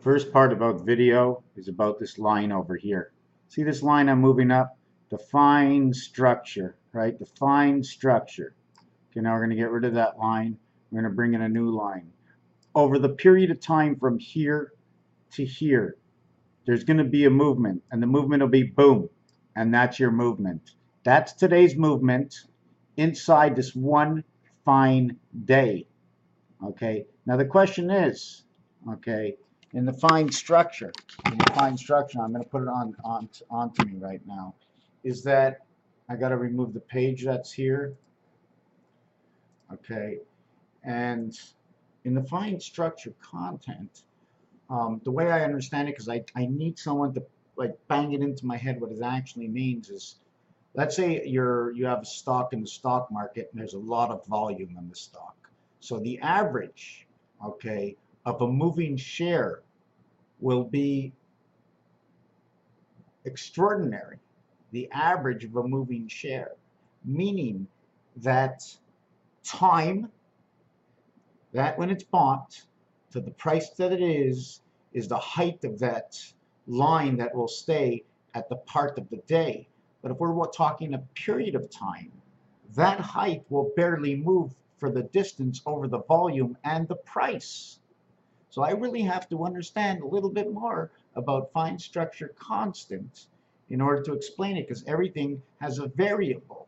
first part about video is about this line over here. See this line I'm moving up? Define structure, right? Define structure. Okay, now we're going to get rid of that line. We're going to bring in a new line. Over the period of time from here to here, there's going to be a movement, and the movement will be boom, and that's your movement. That's today's movement inside this one fine day. Okay, now the question is, okay, in the fine structure, I'm going to put it onto me right now, is that I got to remove the page that's here. Okay, and in the fine structure content, the way I understand it, because I need someone to like bang it into my head what it actually means is, let's say you have a stock in the stock market and there's a lot of volume in the stock. So the average, okay, of a moving share will be extraordinary. The average of a moving share, meaning that time, that when it's bought to the price that it is the height of that line that will stay at the part of the day. But if we're talking a period of time, that height will barely move for the distance over the volume and the price. So I really have to understand a little bit more about fine structure constant in order to explain it, because everything has a variable.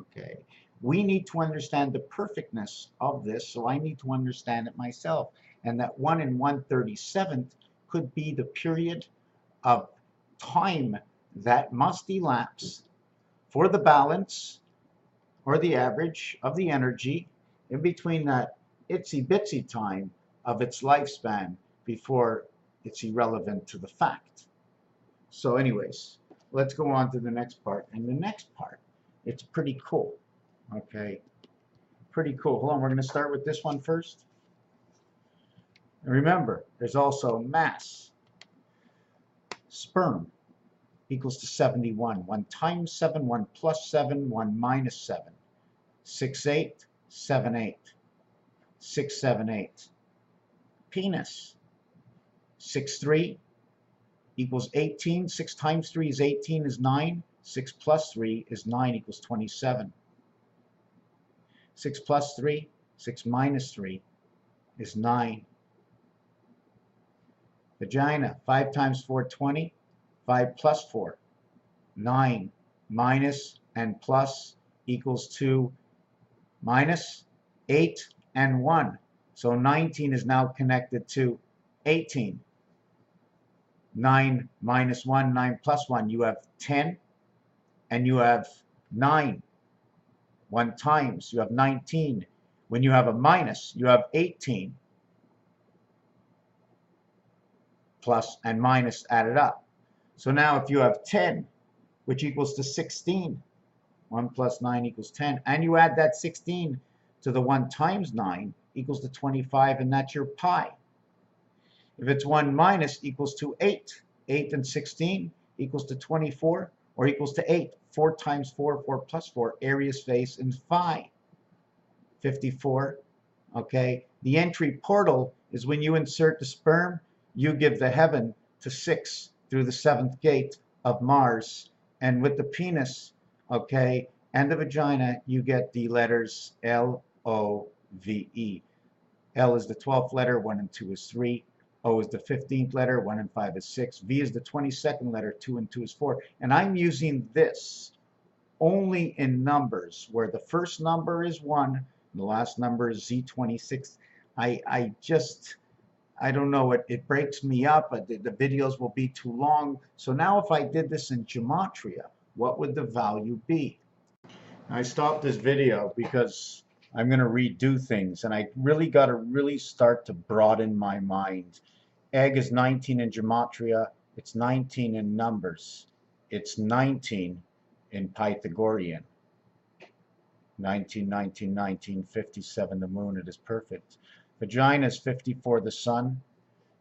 Okay, we need to understand the perfectness of this, so I need to understand it myself. And that 1 in 1/37th could be the period of time that must elapse for the balance or the average of the energy in between that itsy bitsy time of its lifespan before it's irrelevant to the fact. So anyways, let's go on to the next part. And the next part, it's pretty cool. Okay, pretty cool. Hold on, we're going to start with this one first. And remember, there's also mass. Sperm equals to 71. 1 times 7, 1 plus 7, 1 minus 7. 6, 8, 7, 8. 6, 7, 8. Penis. 6, 3 equals 18. 6 times 3 is 18 is 9. 6 plus 3 is 9 equals 27. 6 plus 3, 6 minus 3 is 9. Vagina, 5 times 4, 20. 5 plus 4, 9. Minus and plus equals 2. Minus 8 and 1. So 19 is now connected to 18. 9 minus 1, 9 plus 1. You have 10 and you have 9. 1 times, you have 19. When you have a minus, you have 18. Plus and minus added up. So now if you have 10, which equals to 16, 1 plus 9 equals 10, and you add that 16 to the 1 times 9 equals to 25, and that's your pi. If it's 1 minus equals to 8, 8 and 16 equals to 24, or equals to 8. 4 times 4, 4 plus 4, area, space, and phi. 54, okay? The entry portal is when you insert the sperm, you give the heaven to 6 through the 7th gate of Mars. And with the penis, okay, and the vagina, you get the letters L-O-V-E. L is the 12th letter, 1 and 2 is 3. O is the 15th letter, 1 and 5 is 6. V is the 22nd letter, 2 and 2 is 4. And I'm using this only in numbers, where the first number is 1, and the last number is Z26. I don't know, it breaks me up. The videos will be too long. So now if I did this in gematria, what would the value be? I stopped this video because I'm going to redo things, and I really got to start to broaden my mind. Egg is 19 in gematria. It's 19 in numbers. It's 19 in Pythagorean. 19, 19, 19, 57, the moon, it is perfect. Vagina is 54, the sun.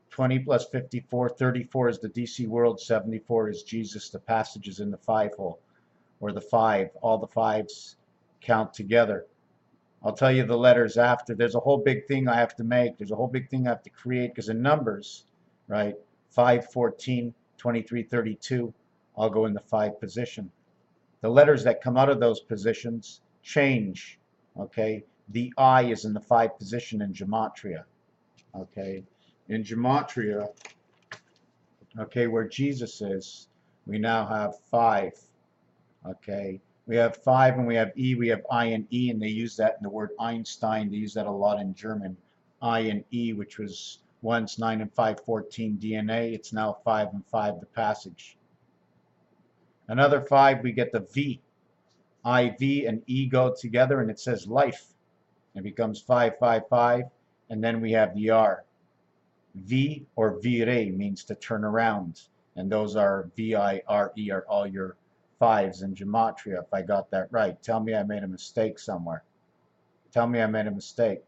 20 plus 54, 34 is the DC world, 74 is Jesus. The passage is in the 5 hole, or the 5. All the 5s count together. I'll tell you the letters after. There's a whole big thing I have to make. There's a whole big thing I have to create, because in numbers, right? 5, 14, 23, 32 all go in the 5 position. The letters that come out of those positions change, okay? The I is in the 5 position in gematria, okay? In gematria, okay, where Jesus is, we now have 5, okay? We have 5 and we have E, we have I and E, and they use that in the word Einstein. They use that a lot in German. I and E, which was once 9 and 5, 14 DNA. It's now 5 and 5, the passage. Another 5, we get the V. IV and E go together and it says life. It becomes 5, 5, 5. And then we have the R. V or vire means to turn around. And those are V-I-R-E are all your 5s in gematria, if I got that right. Tell me I made a mistake somewhere. Tell me I made a mistake.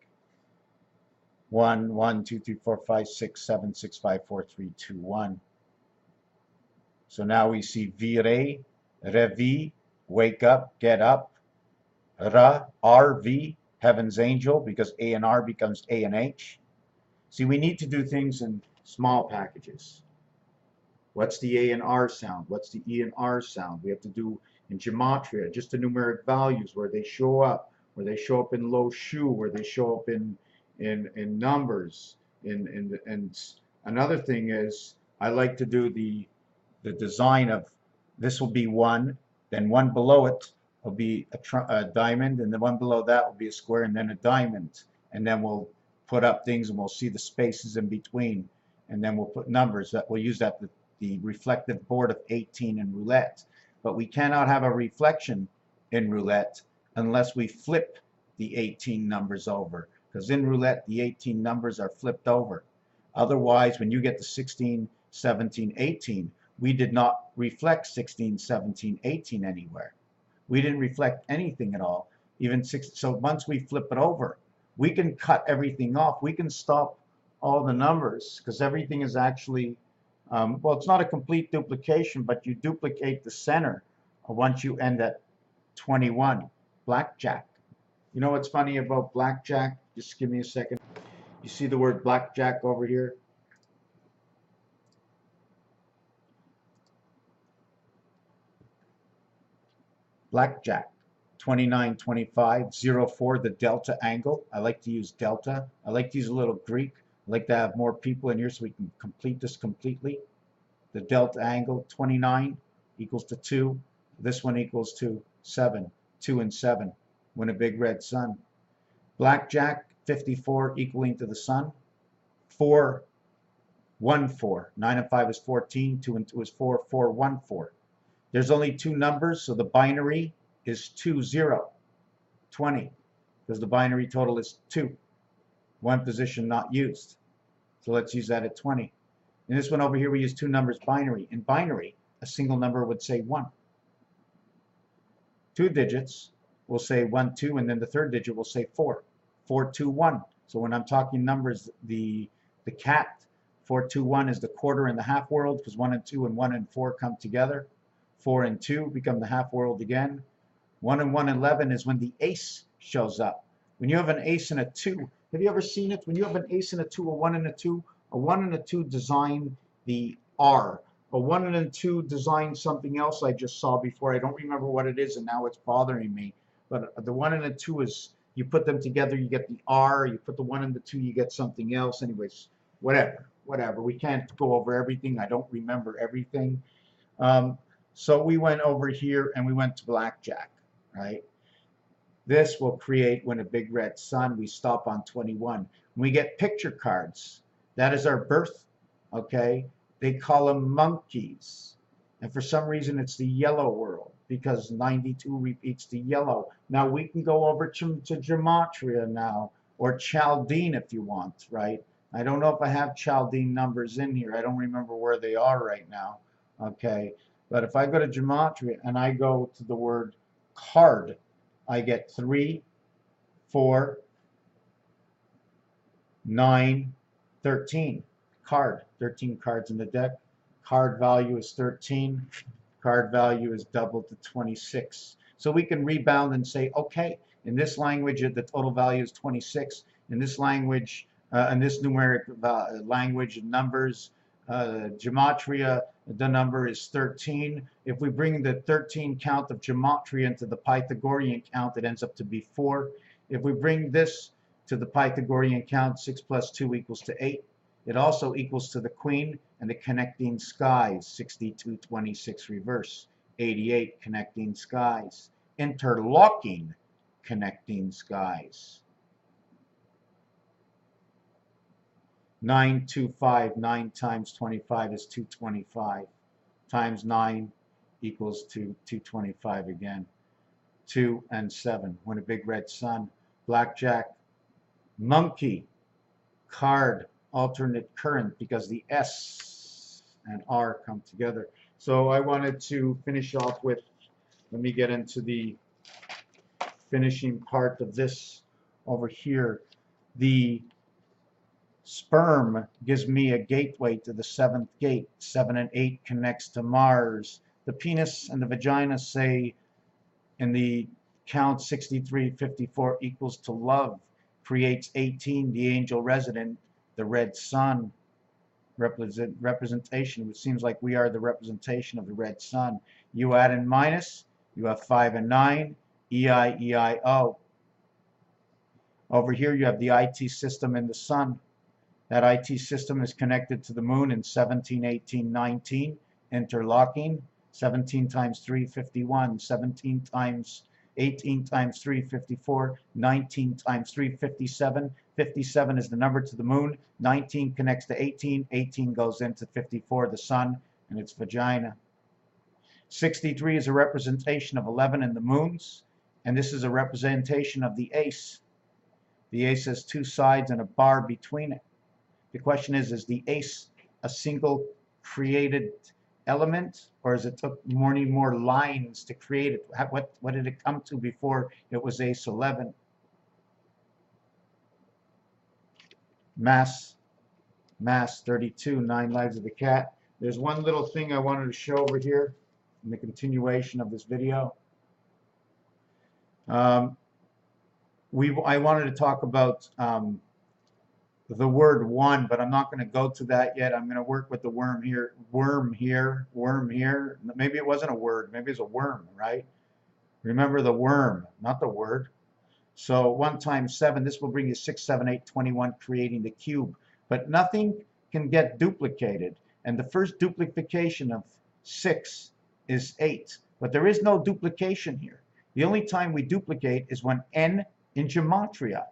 1, 1, 2, 3, 4, 5, 6, 7, 6, 5, 4, 3, 2, 1. So now we see vire, revi, wake up, get up. Ra, RV, heaven's angel, because A and R becomes A and H. See, we need to do things in small packages. What's the A and R sound? What's the E and R sound? We have to do in gematria, just the numeric values, where they show up in low shu, where they show up in numbers. And another thing is, I like to do the design of, this will be 1, then 1 below it will be a diamond, and the one below that will be a square, and then a diamond. And then we'll put up things and we'll see the spaces in between, and then we'll put numbers that we'll use that the reflective board of 18 in roulette. But we cannot have a reflection in roulette unless we flip the 18 numbers over, because in roulette the 18 numbers are flipped over. Otherwise, when you get to 16, 17, 18, we did not reflect 16, 17, 18 anywhere. We didn't reflect anything at all. Even 6. So once we flip it over, we can cut everything off. We can stop all the numbers, because everything is actually, well, it's not a complete duplication, but you duplicate the center once you end at 21. Blackjack. You know what's funny about blackjack? Just give me a second. You see the word blackjack over here? Blackjack, 29, 25, 04, the delta angle. I like to use delta. I like to use a little Greek. I like to have more people in here so we can complete this completely. The delta angle, 29 equals to 2. This one equals to 7. 2 and 7. Win a big red sun. Blackjack, 54 equaling to the sun. 4, 1, 4. 9 and 5 is 14. 2 and 2 is 4. 4, 1, 4. There's only 2 numbers, so the binary is 2, 0, 20, because the binary total is 2. 1 position not used. So let's use that at 20. In this one over here, we use 2 numbers binary. In binary, a single number would say 1. 2 digits will say 1, 2, and then the third digit will say 4. 4, 2, 1. So when I'm talking numbers, the cat, 4, 2, 1 is the quarter and the half world, because 1 and 2 and 1 and 4 come together. 4 and 2 become the half world again. 1 and 1, 11 is when the ace shows up. When you have an ace and a 2, have you ever seen it? When you have an ace and a 2, a 1 and a 2, a 1 and a 2 design the R. A 1 and a 2 design something else I just saw before. I don't remember what it is, and now it's bothering me. But the 1 and a 2 is, you put them together, you get the R. You put the 1 and the 2, you get something else. Anyways, whatever. We can't go over everything. I don't remember everything. So we went over here and we went to blackjack, right? This will create Win a Big Red Sun. We stop on 21. We get picture cards. That is our birth, okay? They call them monkeys. And for some reason, it's the yellow world, because 92 repeats the yellow. Now, we can go over to gematria now, or Chaldean if you want, right? I don't know if I have Chaldean numbers in here. I don't remember where they are right now, okay? But if I go to gematria and I go to the word card, I get 3, 4, 9, 13. Card, 13 cards in the deck. Card value is 13. Card value is doubled to 26. So we can rebound and say, okay, in this language, the total value is 26. In this language, in this numeric language and numbers, gematria, the number is 13. If we bring the 13 count of gematria into the Pythagorean count, it ends up to be 4. If we bring this to the Pythagorean count, 6 plus 2 equals to 8. It also equals to the queen and the connecting skies, 62, 26 reverse, 88 connecting skies, interlocking connecting skies. 925, 9 times 25 is 225, times 9 equals to 225 again. 2 and 7, when a big red sun, blackjack, monkey, card, alternate current, because the S and R come together. So I wanted to finish off with, let me get into the finishing part of this over here. The sperm gives me a gateway to the 7th gate. 7 and 8 connects to Mars. The penis and the vagina say in the count 63, 54 equals to love, creates 18, the angel resident, the red sun, representation. It seems like we are the representation of the red sun. You add and minus, you have 5 and 9, E-I-E-I-O. Over here you have the IT system in the sun. That IT system is connected to the moon in 17, 18, 19, interlocking. 17 times 3, 51. 17 times 18 times 3, 54. 19 times 3, 57. 57 is the number to the moon. 19 connects to 18. 18 goes into 54, the sun, and its vagina. 63 is a representation of 11 and the moons, and this is a representation of the ace. The ace has 2 sides and a bar between it. The question is the ace a single created element, or is it took more lines to create it? What did it come to before it was ace 11? Mass 32, 9 lives of the cat. There's one little thing I wanted to show over here in the continuation of this video. I wanted to talk about the word one, but I'm not going to go to that yet. I'm going to work with the worm here. Worm here. Maybe it wasn't a word. Maybe it's a worm, right? Remember the worm, not the word. So 1 times 7, this will bring you 6, 7, 8, 21, creating the cube. But nothing can get duplicated. And the first duplication of 6 is 8. But there is no duplication here. The only time we duplicate is when n in gematria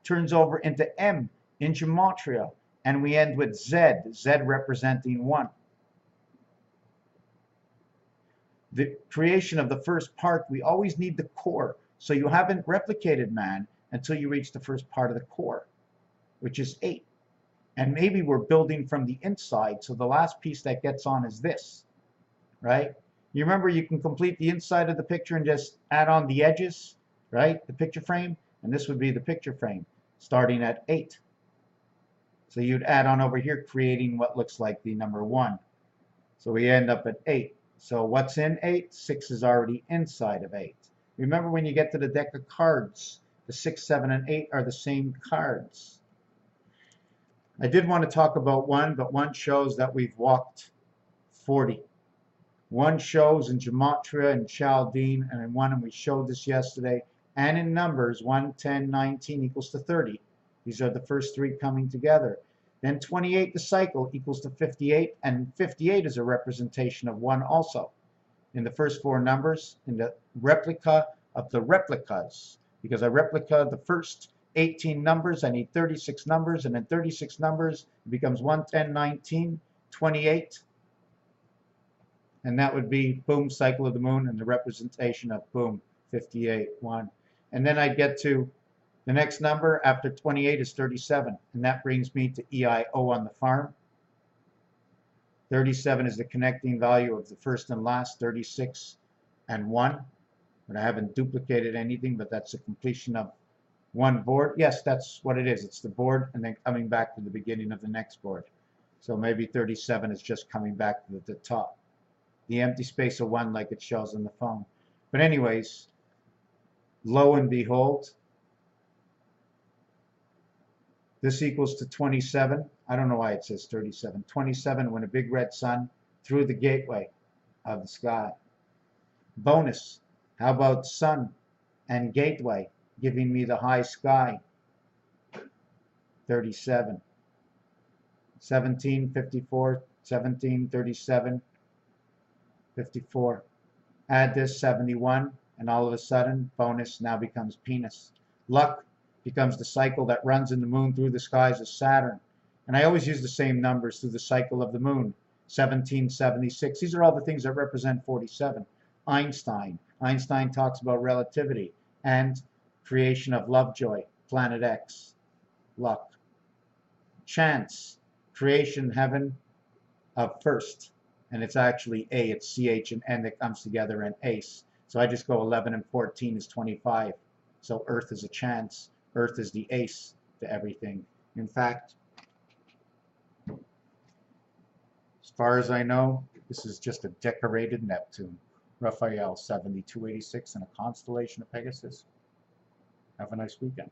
turns over into m in gematria, and we end with z, z representing 1. The creation of the first part, we always need the core. So you haven't replicated man until you reach the first part of the core, which is 8. And maybe we're building from the inside, so the last piece that gets on is this, right? You remember you can complete the inside of the picture and just add on the edges, right? The picture frame, and this would be the picture frame, starting at 8. So you'd add on over here, creating what looks like the number 1. So we end up at 8. So what's in 8? 6 is already inside of 8. Remember, when you get to the deck of cards, the 6, 7, and 8 are the same cards. I did want to talk about 1, but 1 shows that we've walked 40. 1 shows in gematria and Chaldean, and in 1, and we showed this yesterday, and in numbers, 1, 10, 19 equals to 30. These are the first 3 coming together. Then 28, the cycle, equals to 58, and 58 is a representation of 1 also. In the first 4 numbers, in the replica of the replicas, because I replica the first 18 numbers, I need 36 numbers, and in 36 numbers, it becomes 1, 10, 19, 28, and that would be boom, cycle of the moon, and the representation of boom, 58, 1. And then I'd get to the next number after 28 is 37, and that brings me to EIO on the farm. 37 is the connecting value of the first and last, 36 and 1. But I haven't duplicated anything, but that's the completion of 1 board. Yes, that's what it is. It's the board and then coming back to the beginning of the next board. So maybe 37 is just coming back to the top. The empty space of 1 like it shows on the phone. But anyways, lo and behold, this equals to 27. I don't know why it says 37. 27, when a big red sun through the gateway of the sky. Bonus, how about sun and gateway giving me the high sky? 37. 17, 54, 17, 37, 54. Add this 71, and all of a sudden, bonus now becomes penis. Luck becomes the cycle that runs in the moon through the skies of Saturn. And I always use the same numbers through the cycle of the moon. 1776. These are all the things that represent 47. Einstein. Einstein talks about relativity and creation of Lovejoy, Planet X. Luck. Chance. Creation, heaven of first. And it's actually A, it's CH and N that comes together and ace. So I just go 11 and 14 is 25. So Earth is a chance. Earth is the ace to everything. In fact, as far as I know, this is just a decorated Neptune. Raphael 7286 in a constellation of Pegasus. Have a nice weekend.